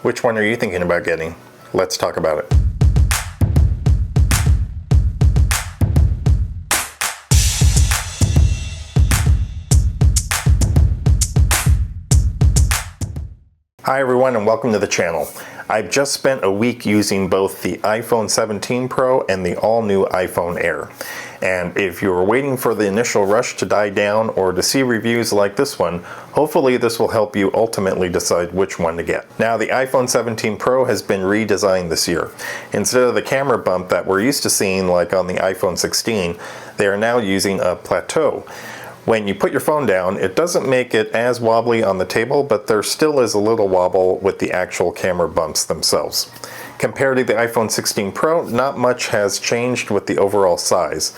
Which one are you thinking about getting? Let's talk about it. Hi everyone and welcome to the channel. I've just spent a week using both the iPhone 17 Pro and the all-new iPhone Air. And if you were waiting for the initial rush to die down or to see reviews like this one, hopefully this will help you ultimately decide which one to get. Now the iPhone 17 Pro has been redesigned this year. Instead of the camera bump that we're used to seeing like on the iPhone 16, they are now using a plateau. When you put your phone down, it doesn't make it as wobbly on the table, but there still is a little wobble with the actual camera bumps themselves. Compared to the iPhone 16 Pro, not much has changed with the overall size.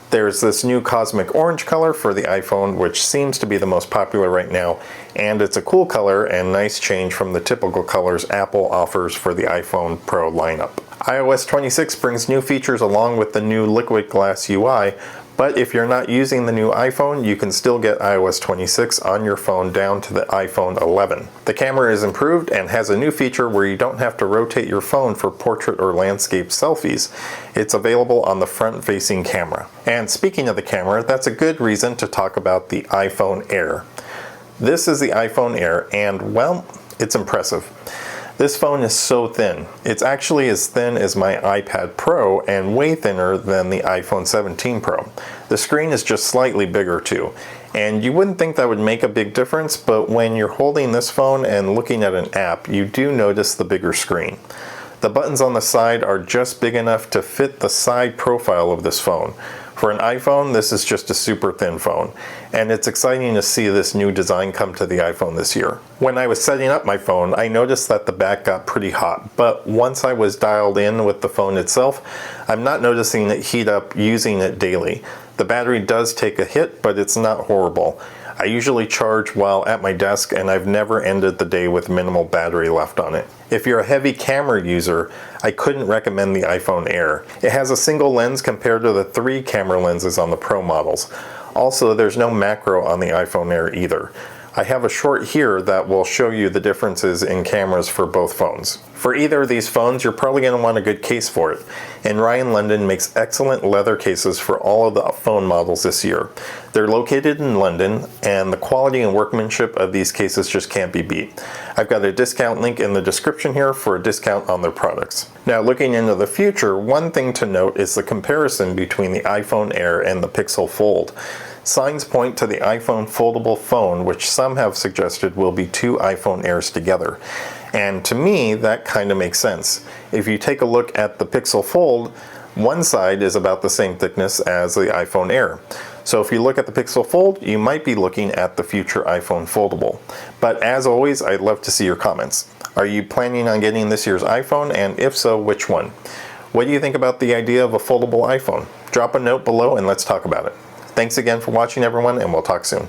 There's this new cosmic orange color for the iPhone, which seems to be the most popular right now, and it's a cool color and nice change from the typical colors Apple offers for the iPhone Pro lineup. iOS 26 brings new features along with the new liquid glass UI, but if you're not using the new iPhone, you can still get iOS 26 on your phone down to the iPhone 11. The camera is improved and has a new feature where you don't have to rotate your phone for portrait or landscape selfies. It's available on the front-facing camera. And speaking of the camera, that's a good reason to talk about the iPhone Air. This is the iPhone Air and, well, it's impressive. This phone is so thin. It's actually as thin as my iPad Pro and way thinner than the iPhone 17 Pro. The screen is just slightly bigger too. And you wouldn't think that would make a big difference, but when you're holding this phone and looking at an app, you do notice the bigger screen. The buttons on the side are just big enough to fit the side profile of this phone. For an iPhone, this is just a super thin phone, and it's exciting to see this new design come to the iPhone this year. When I was setting up my phone, I noticed that the back got pretty hot, but once I was dialed in with the phone itself, I'm not noticing it heat up using it daily. The battery does take a hit, but it's not horrible. I usually charge while at my desk, and I've never ended the day with minimal battery left on it. If you're a heavy camera user, I couldn't recommend the iPhone Air. It has a single lens compared to the 3 camera lenses on the Pro models. Also, there's no macro on the iPhone Air either. I have a short here that will show you the differences in cameras for both phones. For either of these phones, you're probably going to want a good case for it. And Ryan London makes excellent leather cases for all of the phone models this year. They're located in London, and the quality and workmanship of these cases just can't be beat. I've got a discount link in the description here for a discount on their products. Now, looking into the future, one thing to note is the comparison between the iPhone Air and the Pixel Fold. Signs point to the iPhone foldable phone, which some have suggested will be 2 iPhone Airs together. And to me, that kind of makes sense. If you take a look at the Pixel Fold, one side is about the same thickness as the iPhone Air. So if you look at the Pixel Fold, you might be looking at the future iPhone Foldable. But as always, I'd love to see your comments. Are you planning on getting this year's iPhone, and if so, which one? What do you think about the idea of a foldable iPhone? Drop a note below and let's talk about it. Thanks again for watching everyone, and we'll talk soon.